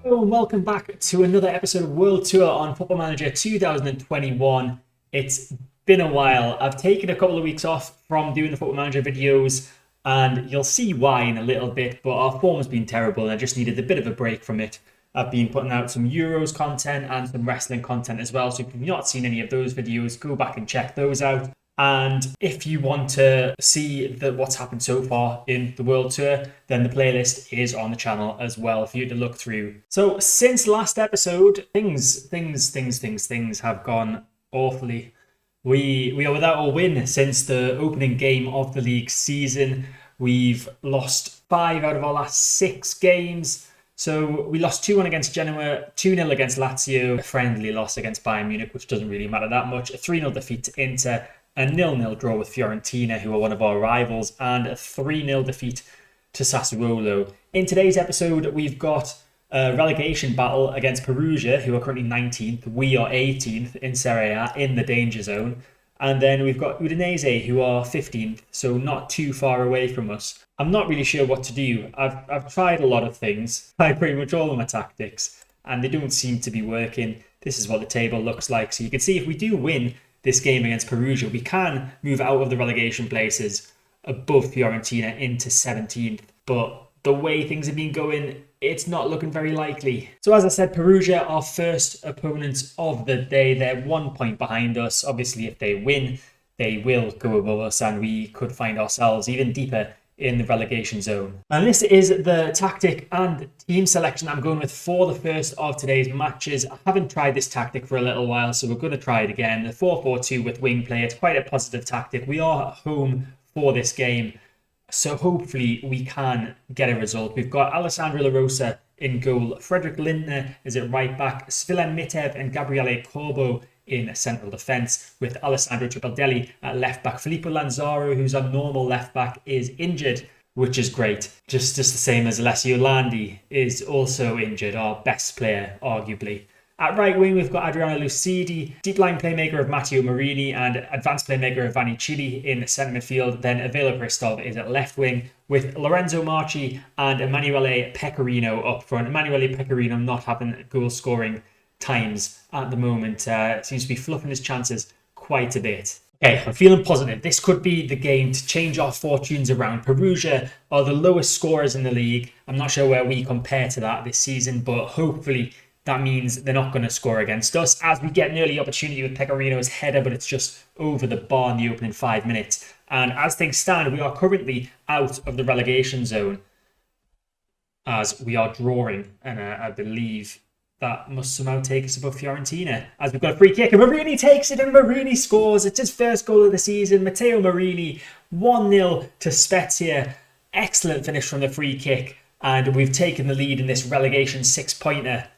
Hello and welcome back to another episode of World Tour on Football Manager 2021. It's been a while. I've taken a couple of weeks off from doing the Football Manager videos and you'll see why in a little bit, but our form has been terrible and I just needed a bit of a break from it. I've been putting out some Euros content and some wrestling content as well, so if you've not seen any of those videos, go back and check those out. And if you want to see what's happened so far in the World Tour, then the playlist is on the channel as well for you to look through. So since last episode, things have gone awfully. We are without a win since the opening game of the league season. We've lost 5 out of our last 6 games. So we lost 2-1 against Genoa, 2-0 against Lazio, a friendly loss against Bayern Munich, which doesn't really matter that much, a 3-0 defeat to Inter, a 0-0 draw with Fiorentina, who are one of our rivals, and a 3-0 defeat to Sassuolo. In today's episode, we've got a relegation battle against Perugia, who are currently 19th. We are 18th in Serie A, in the danger zone. And then we've got Udinese, who are 15th, so not too far away from us. I'm not really sure what to do. I've tried a lot of things, tried pretty much all of my tactics, and they don't seem to be working. This is what the table looks like. So you can see if we do win this game against Perugia, we can move out of the relegation places above Fiorentina into 17th. But the way things have been going, it's not looking very likely. So as I said, Perugia, our first opponents of the day. They're 1 point behind us. Obviously, if they win, they will go above us and we could find ourselves even deeper in the relegation zone. And this is the tactic and team selection I'm going with for the first of today's matches. I haven't tried this tactic for a little while, so we're going to try it again. The 4-4-2 with wing play. It's quite a positive tactic. We are at home for this game, so hopefully we can get a result. We've got Alessandro La Rosa in goal. Frederick Lindner is at right back. Svilen Mitev and Gabriele Corbo in central defence, with Alessandro Tribaldelli at left back. Filippo Lanzaro, who's our normal left back, is injured, which is great. Just the same as Alessio Landi is also injured, our best player, arguably. At right wing, we've got Adriano Lucidi, deep line playmaker of Matteo Marini and advanced playmaker of Vanni Chili in centre midfield. Then Avelo Christov is at left wing, with Lorenzo Marchi and Emanuele Pecorino up front. Emanuele Pecorino not having goal scoring times at the moment. Seems to be fluffing his chances quite a bit. Okay, I'm feeling positive. This could be the game to change our fortunes around. Perugia are the lowest scorers in the league. I'm not sure where we compare to that this season, but hopefully that means they're not going to score against us, as we get an early opportunity with Pecorino's header, but it's just over the bar in the opening 5 minutes. And as things stand, we are currently out of the relegation zone as we are drawing, and I believe that must somehow take us above Fiorentina, as we've got a free kick and Marini takes it and Marini scores. It's his first goal of the season. Matteo Marini, 1-0 to Spezia. Excellent finish from the free kick, and we've taken the lead in this relegation 6-pointer.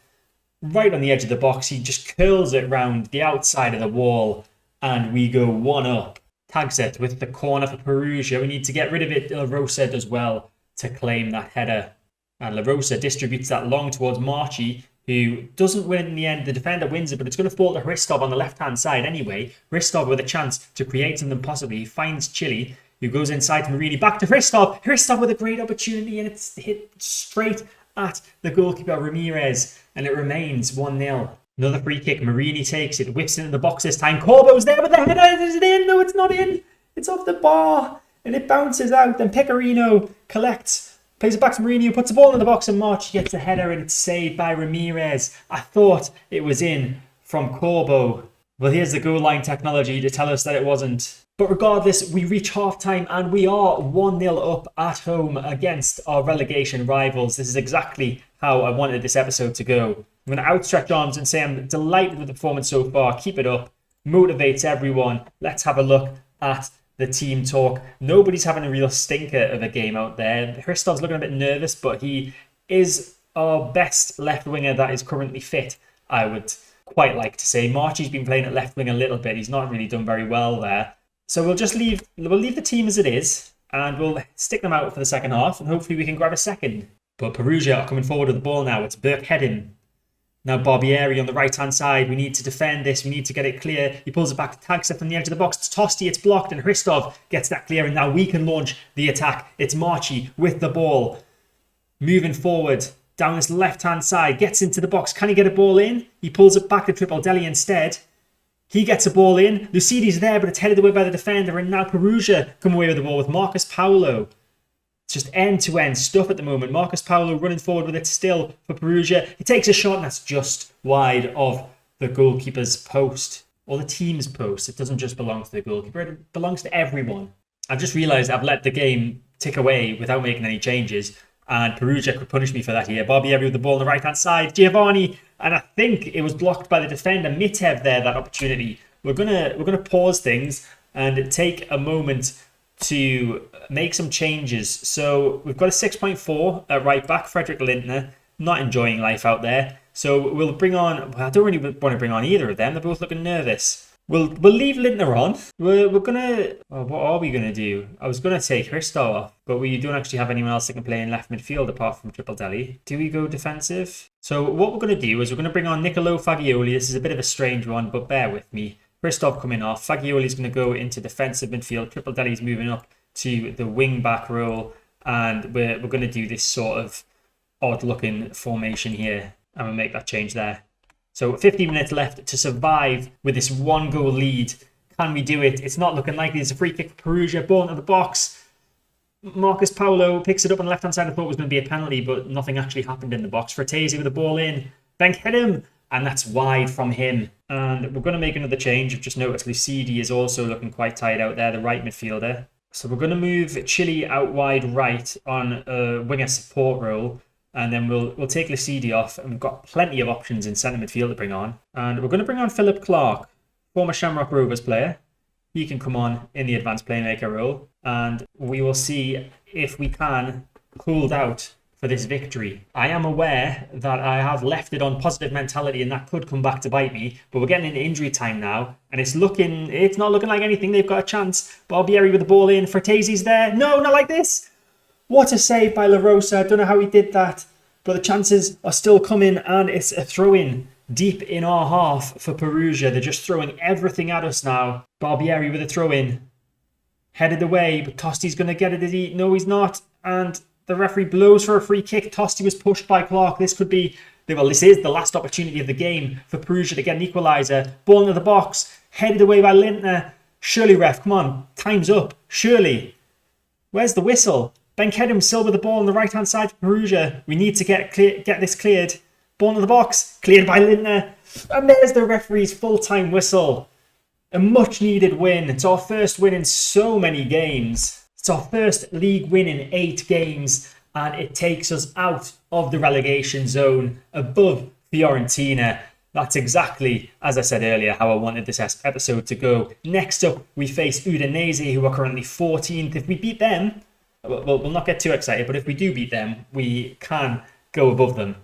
Right on the edge of the box, he just curls it round the outside of the wall and we go 1-up. Tagset with the corner for Perugia. We need to get rid of it. La Rosa does well to claim that header, and La Rosa distributes that long towards Marchi, who doesn't win in the end. The defender wins it, but it's going to fall to Hristov on the left-hand side anyway. Hristov with a chance to create something possibly. He finds Chili, who goes inside to Marini. Back to Hristov. Hristov with a great opportunity, and it's hit straight at the goalkeeper Ramirez, and it remains 1-0. Another free kick. Marini takes it, whips it in the box this time. Corbo's there with the header. Is it in? No, it's not in. It's off the bar, and it bounces out. Then Pecorino collects, plays it back to Mourinho, puts the ball in the box, and March gets a header, and it's saved by Ramirez. I thought it was in from Corbo, but here's the goal line technology to tell us that it wasn't. But regardless, we reach half-time and we are 1-0 up at home against our relegation rivals. This is exactly how I wanted this episode to go. I'm going to outstretch arms and say I'm delighted with the performance so far. Keep it up. Motivates everyone. Let's have a look at the team talk. Nobody's having a real stinker of a game out there. Hristov's looking a bit nervous, but he is our best left winger that is currently fit, I would quite like to say. Marchi's been playing at left wing a little bit. He's not really done very well there. So we'll leave the team as it is, and we'll stick them out for the second half, and hopefully we can grab a second. But Perugia are coming forward with the ball now. It's Burke heading. Now Barbieri on the right-hand side. We need to defend this. We need to get it clear. He pulls it back to Tagset from the edge of the box. It's Tosti. It's blocked, and Hristov gets that clear, and now we can launch the attack. It's Marchi with the ball. Moving forward. down this left-hand side, gets into the box. Can he get a ball in? He pulls it back to Tripoldelli instead. He gets a ball in. Lucidi's there, but it's headed away by the defender. And now Perugia come away with the ball with Marcus Paulo. It's just end-to-end stuff at the moment. Marcus Paulo running forward with it still for Perugia. He takes a shot, and that's just wide of the goalkeeper's post. Or the team's post. It doesn't just belong to the goalkeeper. It belongs to everyone. I've just realised I've let the game tick away without making any changes. And Perugia could punish me for that here. Barbieri with the ball on the right-hand side. Giovanni. And I think it was blocked by the defender. Mitev there, that opportunity. We're gonna pause things and take a moment to make some changes. So we've got a 6.4 at right back. Frederick Lindner. Not enjoying life out there. So we'll bring on... Well, I don't really want to bring on either of them. They're both looking nervous. We'll leave Lindner on. We're gonna... Oh, what are we gonna do? I was gonna take Christo off, but we don't actually have anyone else that can play in left midfield apart from Tripoldelli. Do we go defensive? So what we're gonna do is we're gonna bring on Nicolo Fagioli. This is a bit of a strange one, but bear with me. Christoph coming off. Fagioli's gonna go into defensive midfield. Tripoldelli's moving up to the wing back role, and we're gonna do this sort of odd looking formation here, and we'll make that change there. So 15 minutes left to survive with this 1-goal lead. Can we do it? It's not looking likely. There's a free kick for Perugia. Ball into the box. Marcus Paulo picks it up on the left-hand side. I thought it was going to be a penalty, but nothing actually happened in the box. Fratesi with the ball in. Bank hit him. And that's wide from him. And we're going to make another change. I've just noticed Lucidi is also looking quite tight out there, the right midfielder. So we're going to move Chile out wide right on a winger support role. And then we'll take Lucidi off, and we've got plenty of options in centre midfield to bring on. And we're going to bring on Philip Clark, former Shamrock Rovers player. He can come on in the advanced playmaker role, and we will see if we can hold out for this victory. I am aware that I have left it on positive mentality, and that could come back to bite me. But we're getting into injury time now, and it's not looking like anything. They've got a chance. Barbieri with the ball in. Fratesi's there. No, not like this. What a save by La Rosa. I don't know how he did that. But the chances are still coming, and it's a throw-in deep in our half for Perugia. They're just throwing everything at us now. Barbieri with a throw-in. Headed away, but Tosti's going to get it. Is he? No, he's not. And the referee blows for a free kick. Tosti was pushed by Clark. This could be... Well, this is the last opportunity of the game for Perugia to get an equaliser. Ball into the box. Headed away by Lindner. Surely, ref. Come on. Time's up. Surely. Where's the whistle? Benkedum still with the ball on the right-hand side for Perugia. We need to get this cleared. Ball into the box. Cleared by Lindner. And there's the referee's full-time whistle. A much-needed win. It's our first win in so many games. It's our first league win in 8 games. And it takes us out of the relegation zone above Fiorentina. That's exactly, as I said earlier, how I wanted this episode to go. Next up, we face Udinese, who are currently 14th. If we beat them... We'll not get too excited, but if we do beat them, we can go above them.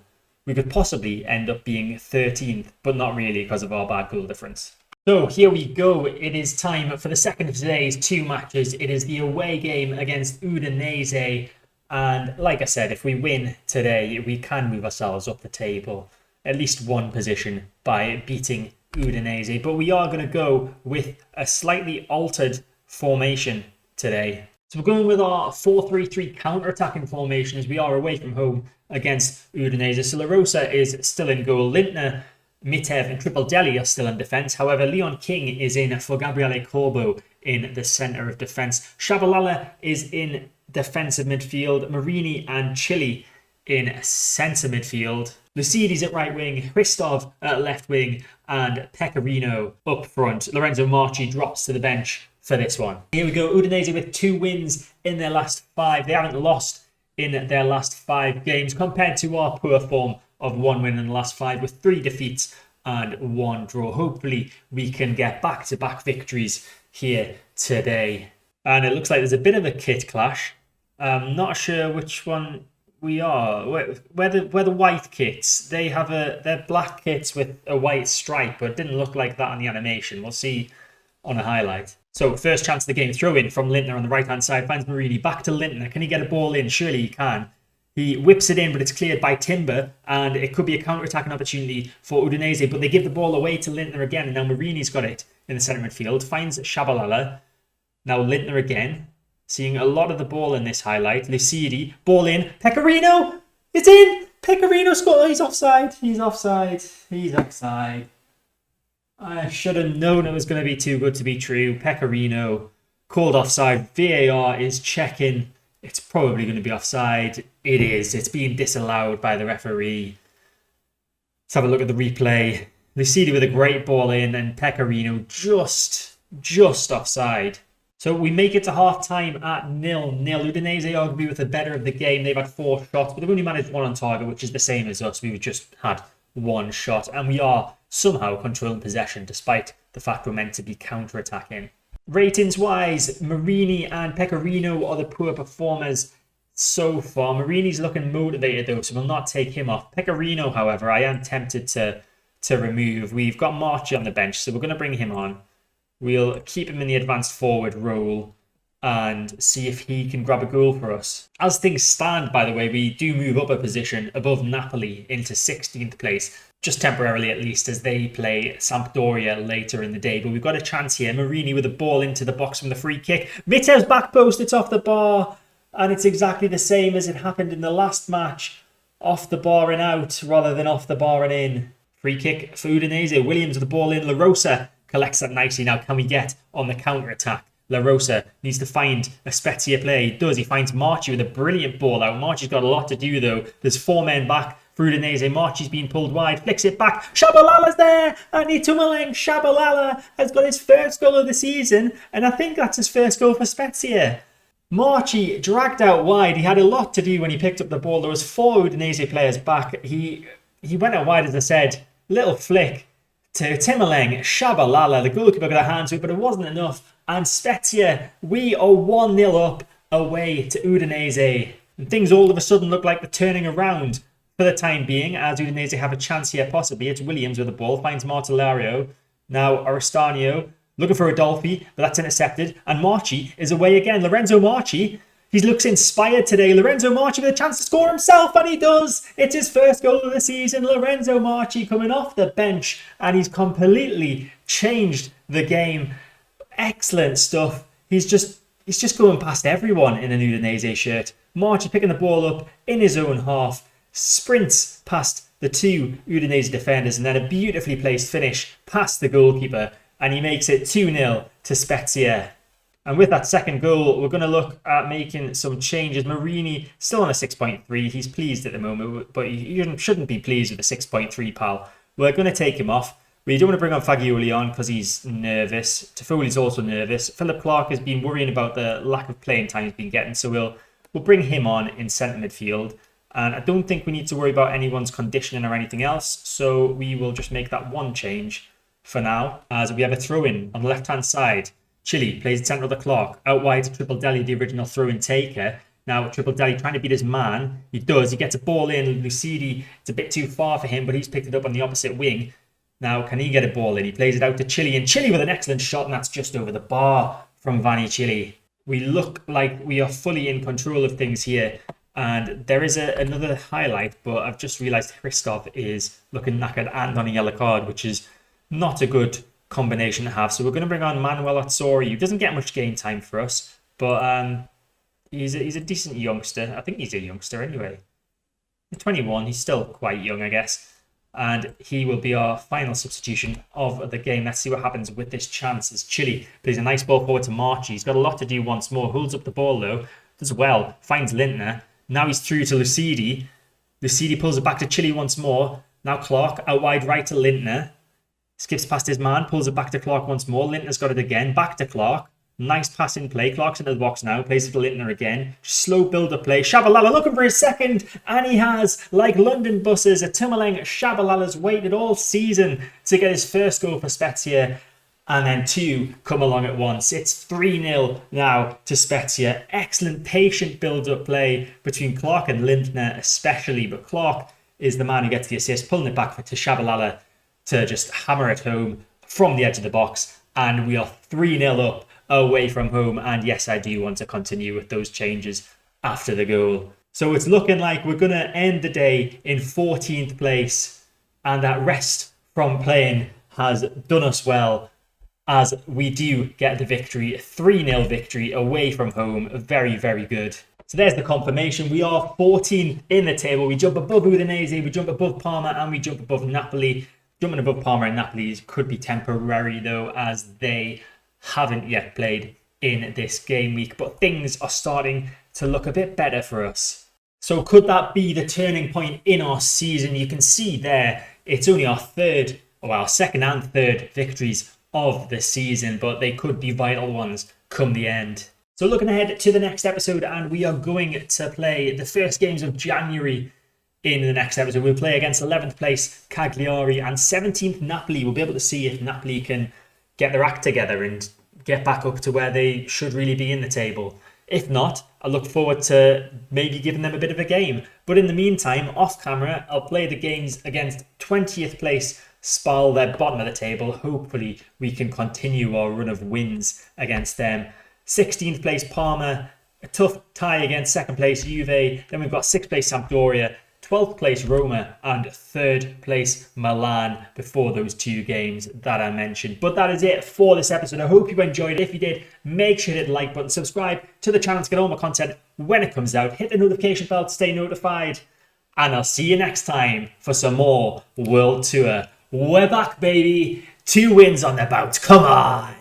We could possibly end up being 13th, but not really because of our bad goal difference. So here we go. It is time for the second of today's 2 matches. It is the away game against Udinese. And like I said, if we win today, we can move ourselves up the table at least 1 position by beating Udinese. But we are going to go with a slightly altered formation today. So we're going with our 4-3-3 counter-attacking formation as we are away from home against Udinese. So La Rosa is still in goal. Lindner, Mitev and Tripoldelli are still in defence. However, Leon King is in for Gabriele Corbo in the centre of defence. Shabalala is in defensive midfield. Marini and Chile in centre midfield. Lucidi's at right wing. Christov at left wing. And Pecorino up front. Lorenzo Marchi drops to the bench for this one. Here we go. Udinese with 2 wins in their last 5. They haven't lost in their last 5 games compared to our poor form of 1 win in the last 5 with 3 defeats and 1 draw. Hopefully we can get back-to-back victories here today. And it looks like there's a bit of a kit clash. I'm not sure which one we are. Where the white kits, they're black kits with a white stripe, but it didn't look like that on the animation. We'll see on a highlight. So first chance of the game, throw in from Lindner on the right-hand side, finds Marini, back to Lindner. Can he get a ball in? Surely he can. He whips it in, but it's cleared by Timber, and it could be a counter-attacking opportunity for Udinese, but they give the ball away to Lindner again, and now Marini's got it in the centre midfield, finds Shabalala. Now Lindner again, seeing a lot of the ball in this highlight. Lucidi, ball in, Pecorino, it's in! Pecorino scored. He's offside. He's offside. He's offside. I should have known it was going to be too good to be true. Pecorino called offside. VAR is checking. It's probably going to be offside. It is. It's being disallowed by the referee. Let's have a look at the replay. Lucidi with a great ball in and Pecorino just offside. So we make it to half-time at 0-0. Udinese arguably with the better of the game. They've had 4 shots, but they've only managed 1 on target, which is the same as us. We've just had 1 shot, and we are somehow controlling possession, despite the fact we're meant to be counter-attacking. Ratings-wise, Marini and Pecorino are the poor performers so far. Marini's looking motivated, though, so we'll not take him off. Pecorino, however, I am tempted to remove. We've got Marchi on the bench, so we're going to bring him on. We'll keep him in the advanced forward role and see if he can grab a goal for us. As things stand, by the way, we do move up a position above Napoli into 16th place, just temporarily at least, as they play Sampdoria later in the day. But we've got a chance here. Marini with a ball into the box from the free kick. Vitev's back post, it's off the bar, and it's exactly the same as it happened in the last match. Off the bar and out rather than off the bar and in. Free kick for Udinese. Williams with the ball in. La Rosa collects that nicely. Now, can we get on the counter-attack? La Rosa needs to find a Spezia player. He does. He finds Marchi with a brilliant ball out. Marchi's got a lot to do, though. There's 4 men back for Udinese. Marchi's been pulled wide. Flicks it back. Shabalala's there. And Itumeleng Shabalala has got his first goal of the season. And I think that's his first goal for Spezia. Marchi dragged out wide. He had a lot to do when he picked up the ball. There was 4 Udinese players back. He went out wide, as I said. Little flick to Itumeleng Shabalala. The goalkeeper got a hand to it, but it wasn't enough. And Spezia, we are 1-0 up away to Udinese. And things all of a sudden look like they're turning around for the time being, as Udinese have a chance here possibly. It's Williams with the ball, finds Martillario. Now Aristanio looking for Adolfi, but that's intercepted. And Marchi is away again. Lorenzo Marchi, he looks inspired today. Lorenzo Marchi with a chance to score himself, and he does. It's his first goal of the season. Lorenzo Marchi coming off the bench, and he's completely changed the game. Excellent stuff. He's just going past everyone in an Udinese shirt. Marchi picking the ball up in his own half, sprints past the 2 Udinese defenders, and then a beautifully placed finish past the goalkeeper, and he makes it 2-0 to Spezia. And with that second goal, we're going to look at making some changes. Marini still on a 6.3. He's pleased at the moment, but you shouldn't be pleased with a 6.3, pal. We're going to take him off. We don't want to bring on Fagioli on because he's nervous. Toffoli's also nervous. Philip Clark has been worrying about the lack of playing time he's been getting, so we'll bring him on in centre midfield. And I don't think we need to worry about anyone's conditioning or anything else, so we will just make that one change for now, as we have a throw-in on the left-hand side. Chile plays the centre of the clock. Out wide to Triple Deli, the original throw-in taker. Now, Triple Deli trying to beat his man. He does. He gets a ball in. Lucidi, it's a bit too far for him, but he's picked it up on the opposite wing. Now, can he get a ball in? He plays it out to Chile, and Chile with an excellent shot, and that's just over the bar from Vanni Chile. We look like we are fully in control of things here. And there is another highlight, but I've just realised Hristov is looking knackered and on a yellow card, which is not a good combination to have. So we're going to bring on Manuel Azzori, who doesn't get much game time for us, but he's a decent youngster. I think he's a youngster anyway. He's 21, he's still quite young, I guess. And he will be our final substitution of the game. Let's see what happens with this chance as Chile plays a nice ball forward to Marchi. He's got a lot to do once more. Holds up the ball though, does well, finds Lintner. Now he's through to Lucidi. Lucidi pulls it back to Chile once more. Now Clark out wide right to Lintner. Skips past his man, pulls it back to Clark once more. Lintner's got it again, back to Clark. Nice pass in play. Clark's into the box now, plays it to Lintner again. Slow build-up play. Shabalala looking for his second, and he has, like London buses, Itumeleng Shabalala's waited all season to get his first goal for Spezia, and then 2 come along at once. It's 3-0 now to Spezia. Excellent patient build-up play between Clark and Lintner especially, but Clark is the man who gets the assist, pulling it back to Shabalala to just hammer it home from the edge of the box, and we are 3-0 up away from home. And yes, I do want to continue with those changes after the goal. So it's looking like we're going to end the day in 14th place, and that rest from playing has done us well, as we do get the victory, a 3-0 victory away from home. Very, very good. So there's the confirmation. We are 14th in the table. We jump above Udinese, we jump above Parma, and we jump above Napoli. Jumping above Parma and Napoli could be temporary, though, as they haven't yet played in this game week. But things are starting to look a bit better for us. So could that be the turning point in our season? You can see there, it's only our second and third victories of the season, but they could be vital ones come the end. So looking ahead to the next episode, and we are going to play the first games of January in the next episode. We'll play against 11th place Cagliari and 17th Napoli. We'll be able to see if Napoli can get their act together and get back up to where they should really be in the table. If not, I look forward to maybe giving them a bit of a game. But in the meantime, off camera, I'll play the games against 20th place Spal. They're bottom of the table. Hopefully we can continue our run of wins against them. 16th place Parma, a tough tie against second place Juve. Then we've got 6th place Sampdoria, 12th place Roma, and 3rd place Milan before those two games that I mentioned. But that is it for this episode. I hope you enjoyed it. If you did, make sure to hit the like button, subscribe to the channel to get all my content when it comes out. Hit the notification bell to stay notified. And I'll see you next time for some more World Tour. We're back, baby. 2 wins on the bout. Come on.